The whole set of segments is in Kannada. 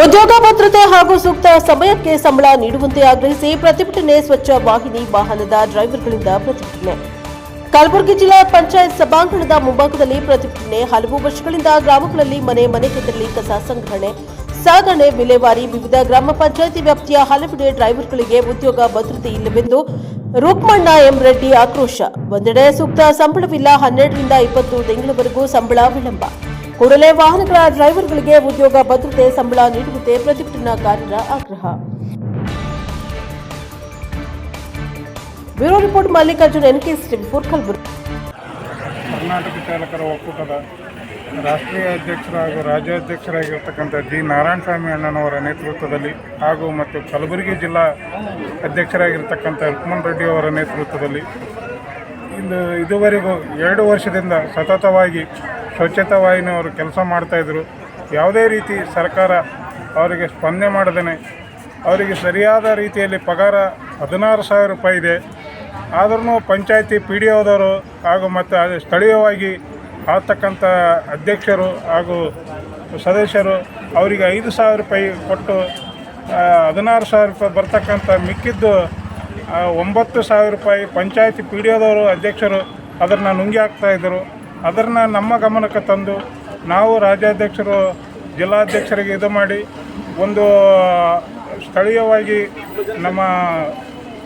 ಉದ್ಯೋಗ ಭದ್ರತೆ ಹಾಗೂ ಸೂಕ್ತ ಸಮಯಕ್ಕೆ ಸಂಬಳ ನೀಡುವಂತೆ ಆಗ್ರಹಿಸಿ ಪ್ರತಿಭಟನೆ ಸ್ವಚ್ಛ ವಾಹಿನಿ ವಾಹನದ ಡ್ರೈವರ್ಗಳಿಂದ ಪ್ರತಿಭಟನೆ. ಕಲಬುರಗಿ ಜಿಲ್ಲಾ ಪಂಚಾಯತ್ ಸಭಾಂಗಣದ ಮುಂಭಾಗದಲ್ಲಿ ಪ್ರತಿಭಟನೆ. ಹಲವು ವರ್ಷಗಳಿಂದ ಗ್ರಾಮಗಳಲ್ಲಿ ಮನೆ ಮನೆಗೆ ತೆರಳಿ ಕಸ ಸಂಗ್ರಹಣೆ, ಸಾಗಣೆ, ವಿಲೇವಾರಿ. ವಿವಿಧ ಗ್ರಾಮ ಪಂಚಾಯಿತಿ ವ್ಯಾಪ್ತಿಯ ಹಲವೆಡೆ ಡ್ರೈವರ್ಗಳಿಗೆ ಉದ್ಯೋಗ ಭದ್ರತೆ ಇಲ್ಲವೆಂದು ರೂಪಮಣ್ಣ ಎಂ ರೆಡ್ಡಿ ಆಕ್ರೋಶ. ಒಂದೆಡೆ ಸೂಕ್ತ ಸಂಬಳವಿಲ್ಲ, 12 ರಿಂದ 20 ತಿಂಗಳವರೆಗೂ ಸಂಬಳ ವಿಳಂಬ. ಕೂಡಲೇ ವಾಹನಗಳ ಡ್ರೈವರ್ಗಳಿಗೆ ಉದ್ಯೋಗ ಭದ್ರತೆ ಸಂಬಳ ನೀಡುವಂತೆ ಪ್ರತಿಭಟನಾಕಾರರ ಆಗ್ರಹ. ಬ್ಯೂರೋ ರಿಪೋರ್ಟ್ ಮಲ್ಲಿಕಾರ್ಜುನ್ ಎನ್ಕೆಎಸ್ ಟಿವಿ4 ಕಲಬುರಗಿ. ಕರ್ನಾಟಕ ಚಾಲಕರ ಒಕ್ಕೂಟದ ರಾಷ್ಟ್ರೀಯ ಅಧ್ಯಕ್ಷರು ಹಾಗೂ ರಾಜ್ಯಾಧ್ಯಕ್ಷರಾಗಿರ್ತಕ್ಕಂಥ ಜಿ ನಾರಾಯಣಸ್ವಾಮಿ ಅಣ್ಣನವರ ನೇತೃತ್ವದಲ್ಲಿ ಹಾಗೂ ಮತ್ತು ಕಲಬುರಗಿ ಜಿಲ್ಲಾ ಅಧ್ಯಕ್ಷರಾಗಿರ್ತಕ್ಕಂಥ ರೂಪಮಣ್ಣ ರೆಡ್ಡಿ ಅವರ ನೇತೃತ್ವದಲ್ಲಿ ಇದುವರೆಗೂ 2 ವರ್ಷದಿಂದ ಸತತವಾಗಿ ಸ್ವಚ್ಛತಾ ವಾಹಿನಿಯವರು ಕೆಲಸ ಮಾಡ್ತಾಯಿದ್ರು. ಯಾವುದೇ ರೀತಿ ಸರ್ಕಾರ ಅವರಿಗೆ ಸ್ಪಂದನೆ ಮಾಡದೇ ಅವರಿಗೆ ಸರಿಯಾದ ರೀತಿಯಲ್ಲಿ ಪಗಾರ 16,000 ರೂಪಾಯಿ ಇದೆ. ಆದ್ರೂ ಪಂಚಾಯತಿ PDOದವರು ಹಾಗೂ ಮತ್ತು ಸ್ಥಳೀಯವಾಗಿ ಆಗ್ತಕ್ಕಂಥ ಅಧ್ಯಕ್ಷರು ಹಾಗೂ ಸದಸ್ಯರು ಅವರಿಗೆ 5,000 ರೂಪಾಯಿ ಕೊಟ್ಟು 16,000 ರೂಪಾಯಿ ಬರ್ತಕ್ಕಂಥ ಮಿಕ್ಕಿದ್ದು 9,000 ರೂಪಾಯಿ ಪಂಚಾಯತಿ PDOದವರು ಅಧ್ಯಕ್ಷರು ಅದನ್ನು ನುಂಗಿ ಹಾಕ್ತಾಯಿದ್ದರು. ಅದನ್ನು ನಮ್ಮ ಗಮನಕ್ಕೆ ತಂದು ನಾವು ರಾಜ್ಯಾಧ್ಯಕ್ಷರು ಜಿಲ್ಲಾಧ್ಯಕ್ಷರಿಗೆ ಇದು ಮಾಡಿ ಒಂದು ಸ್ಥಳೀಯವಾಗಿ ನಮ್ಮ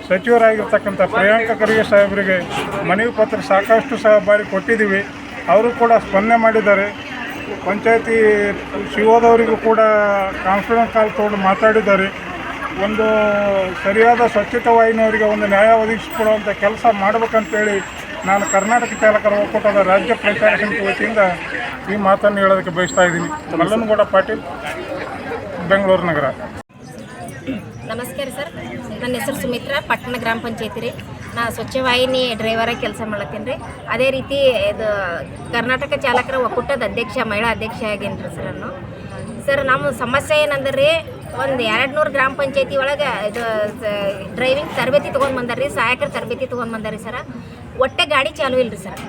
ಸಚಿವರಾಗಿರ್ತಕ್ಕಂಥ ಪ್ರಿಯಾಂಕ ಖರ್ಗೆ ಸಾಹೇಬರಿಗೆ ಮನವಿ ಪತ್ರ ಸಾಕಷ್ಟು ಬಾರಿ ಕೊಟ್ಟಿದ್ದೀವಿ. ಅವರು ಕೂಡ ಸ್ಪಂದನೆ ಮಾಡಿದ್ದಾರೆ. ಪಂಚಾಯತಿ COದವರಿಗೂ ಕೂಡ ಕಾನ್ಫರೆನ್ಸ್ ಕಾಲ್ ತೊಗೊಂಡು ಮಾತಾಡಿದ್ದಾರೆ. ಒಂದು ಸರಿಯಾದ ಸ್ವಚ್ಛತಾ ವಾಹಿನಿಯವರಿಗೆ ಒಂದು ನ್ಯಾಯ ಒದಗಿಸಿಕೊಡುವಂಥ ಕೆಲಸ ಮಾಡಬೇಕಂತೇಳಿ ನಾನು ಕರ್ನಾಟಕ ಚಾಲಕರ ಒಕ್ಕೂಟದ ರಾಜ್ಯ ಪ್ರಚಾರ ಸಮಿತಿ ವತಿಯಿಂದ ಈ ಮಾತನ್ನು ಹೇಳೋದಕ್ಕೆ ಬಯಸ್ತಾ ಇದ್ದೀನಿ. ಮಲ್ಲನಗೌಡ ಪಾಟೀಲ್, ಬೆಂಗಳೂರು ನಗರ. ನಮಸ್ಕಾರ ಸರ್, ನನ್ನ ಹೆಸರು ಸುಮಿತ್ರಾ, ಪಟ್ಟಣ ಗ್ರಾಮ ಪಂಚಾಯತಿ ರೀ. ನಾ ಸ್ವಚ್ಛ ವಾಹಿನಿ ಡ್ರೈವರಾಗಿ ಕೆಲಸ ಮಾಡತ್ತೀನಿ ರೀ. ಅದೇ ರೀತಿ ಇದು ಕರ್ನಾಟಕ ಚಾಲಕರ ಒಕ್ಕೂಟದ ಅಧ್ಯಕ್ಷ, ಮಹಿಳಾ ಅಧ್ಯಕ್ಷ ಆಗೇನಿ ರೀ ಸರ್ ನಾನು. ಸರ್ ನಮ್ಮ ಸಮಸ್ಯೆ ಏನಂದ್ರೆ ರೀ, ಒಂದು 200 ಗ್ರಾಮ ಪಂಚಾಯತಿ ಒಳಗೆ ಇದು ಡ್ರೈವಿಂಗ್ ತರಬೇತಿ ತೊಗೊಂಡು ಬಂದಾರ ರೀ, ಸಹಾಯಕರ ತರಬೇತಿ ತೊಗೊಂಡು ಬಂದಾರ ರೀ ಸರ. ಒಟ್ಟೆ ಗಾಡಿ ಚಾಲು ಇಲ್ಲ ರೀ ಸರ್.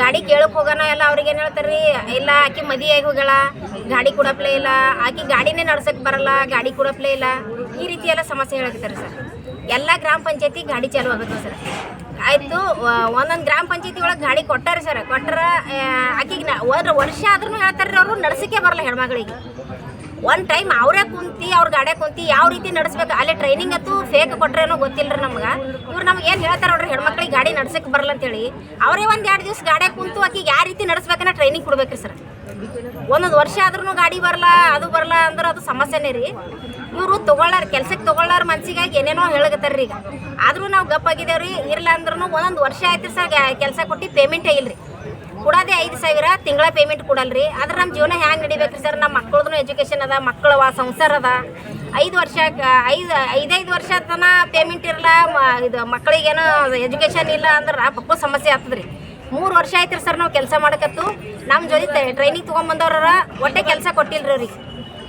ಗಾಡಿ ಕೇಳಕ್ಕೆ ಹೋಗೋಣ ಎಲ್ಲ ಅವ್ರಿಗೆ ಏನು ಹೇಳ್ತಾರೆ ರೀ, ಇಲ್ಲ ಆಕಿ ಮದುವೆಯಾಗಿ ಹೋಗ್ಯಾಳ, ಗಾಡಿ ಕೊಡಪ್ಲೇ ಇಲ್ಲ, ಆಕಿ ಗಾಡಿನೇ ನಡ್ಸಕ್ಕೆ ಬರಲ್ಲ, ಗಾಡಿ ಕೊಡಪ್ಲೇ ಇಲ್ಲ, ಈ ರೀತಿ ಎಲ್ಲ ಸಮಸ್ಯೆ ಹೇಳಕತ್ತಾರೆ ಸರ್. ಎಲ್ಲ ಗ್ರಾಮ ಪಂಚಾಯತಿ ಗಾಡಿ ಚಾಲು ಆಗತ್ತೆ ಸರ್. ಆಯಿತು, ಒಂದೊಂದು ಗ್ರಾಮ ಪಂಚಾಯತಿ ಒಳಗೆ ಗಾಡಿ ಕೊಟ್ಟಾರೆ ಸರ್. ಕೊಟ್ಟರೆ ಆಕಿಗೆ 1 ವರ್ಷ ಆದ್ರೂ ಹೇಳ್ತಾರೆ ರೀ, ಅವರು ನಡ್ಸೋಕ್ಕೆ ಬರಲ್ಲ ಹೆಣ್ಮಗಳಿಗೆ. ಒಂದು ಟೈಮ್ ಅವರೇ ಕುಂತು ಅವ್ರ ಗಾಡಿಯಾಗ ಕುಂತು ಯಾವ ರೀತಿ ನಡೆಸ್ಬೇಕು, ಅಲ್ಲೇ ಟ್ರೈನಿಂಗ್ ಅಂತೂ ಫೇಕ್ ಕೊಟ್ರೇನೋ ಗೊತ್ತಿಲ್ಲ ರೀ ನಮ್ಗೆ. ಇವ್ರು ನಮ್ಗೆ ಏನು ಹೇಳ್ತಾರೆ ನೋಡ್ರಿ, ಹೆಣ್ಮಕ್ಳಿಗೆ ಗಾಡಿ ನಡ್ಸಕ್ಕೆ ಬರಲ್ಲ ಅಂತೇಳಿ ಅವರೇ 1-2 ದಿವಸ ಗಾಡಿಯಾಗ ಕುಂತು ಆಕಿಗೆ ಯಾವ ರೀತಿ ನಡೆಸ್ಬೇಕನ್ನ ಟ್ರೈನಿಂಗ್ ಕೊಡ್ಬೇಕ್ರಿ ಸರ್. 1 ವರ್ಷ ಆದ್ರೂ ಗಾಡಿ ಬರಲ್ಲ, ಅದು ಬರಲ್ಲ ಅಂದ್ರೆ ಅದು ಸಮಸ್ಯೆನೇ ರೀ. ಇವರು ಕೆಲ್ಸಕ್ಕೆ ತೊಗೊಳ್ಳಾರ ಮನ್ಸಿಗಾಗಿ ಏನೇನೋ ಹೇಳಕತ್ತಾರ ರೀ. ಈಗ ಆದರೂ ನಾವು ಗಪ್ಪಾಗಿದ್ದೇವೆ ರೀ. ಇರಲ್ಲ ಅಂದ್ರೂ 1 ವರ್ಷ ಆಯ್ತು ಸರ್, ಕೆಲಸ ಕೊಟ್ಟು ಪೇಮೆಂಟೇ ಇಲ್ಲ ರೀ. ಕೊಡೋದೇ 5,000 ತಿಂಗಳ ಪೇಮೆಂಟ್ ಕೊಡಲ್ರಿ. ಆದ್ರೆ ನಮ್ಮ ಜೀವನ ಹ್ಯಾಂಗೆ ನಡಿಬೇಕ್ರಿ ಸರ್? ನಮ್ಮ ಮಕ್ಕಳದ್ದು ಎಜುಕೇಷನ್ ಅದ, ಮಕ್ಕಳವ ಸಂಸಾರ ಅದ. 5 ವರ್ಷ ತನ ಪೇಮೆಂಟ್ ಇರಲ್ಲ, ಇದು ಮಕ್ಕಳಿಗೇನೋ ಎಜುಕೇಷನ್ ಇಲ್ಲ ಅಂದ್ರೆ ಪಪ್ಪ ಸಮಸ್ಯೆ ಆಗ್ತದೆ ರೀ. 3 ವರ್ಷ ಆಯ್ತು ರೀ ಸರ್ ನಾವು ಕೆಲಸ ಮಾಡಕತ್ತು. ನಮ್ಮ ಜೊತೆ ಟ್ರೈನಿಂಗ್ ತೊಗೊಂಬಂದವ್ರ ಒಟ್ಟೆ ಕೆಲಸ ಕೊಟ್ಟಿಲ್ರಿ ಅವ್ರಿಗೆ.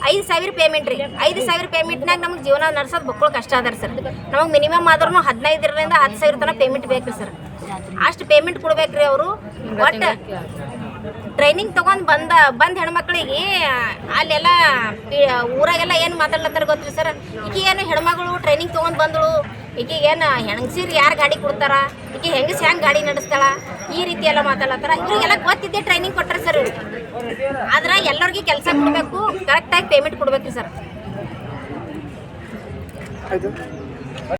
5,000 ಪೇಮೆಂಟ್ ರೀ. 5,000 ಪೇಮೆಂಟ್ನಾಗ ನಮ್ಗೆ ಜೀವನ ನಡೆಸೋದು ಬಕ್ಕಳು ಕಷ್ಟ ಅದ ರೀ ಸರ್. ನಮಗೆ ಮಿನಿಮಮ್ ಆದ್ರೂ 15 ರಿಂದ 10,000 ತನಕ ಪೇಮೆಂಟ್ ಬೇಕು ರೀ ಸರ್. ಅಷ್ಟು ಪೇಮೆಂಟ್ ಕೊಡ್ಬೇಕ್ರಿ ಅವರು. ಒಟ್ಟು ಟ್ರೈನಿಂಗ್ ತೊಗೊಂಡು ಬಂದ ಹೆಣ್ಮಕ್ಳಿಗೆ ಅಲ್ಲೆಲ್ಲ ಊರಾಗೆಲ್ಲ ಏನು ಮಾತಾಡ್ಲತ್ತಾರ ಗೊತ್ತ್ರಿ ಸರ್? ಈಕೆ ಏನು ಹೆಣ್ಮಗಳು ಟ್ರೈನಿಂಗ್ ತೊಗೊಂಡು ಬಂದಳು, ಈಕೆ ಏನು ಹೆಂಗಸಿರು ಯಾರು ಗಾಡಿ ಕೊಡ್ತಾರ, ಈಕೆ ಹೆಂಗಸ್ ಹೆಂಗೆ ಗಾಡಿ ನಡೆಸ್ತಾಳ, ಈ ರೀತಿ ಎಲ್ಲ ಮಾತಾಡ್ಲತ್ತಾರ. ಇವ್ರಿಗೆಲ್ಲ ಗೊತ್ತಿದ್ದೆ ಟ್ರೈನಿಂಗ್ ಕೊಟ್ಟಾರ ಸರ್ ಇವ್ರಿಗೆ. ಆದ್ರೆ ಎಲ್ಲರಿಗೂ ಕೆಲಸ ಕೊಡಬೇಕು, ಕರೆಕ್ಟಾಗಿ ಪೇಮೆಂಟ್ ಕೊಡ್ಬೇಕ್ರಿ ಸರ್.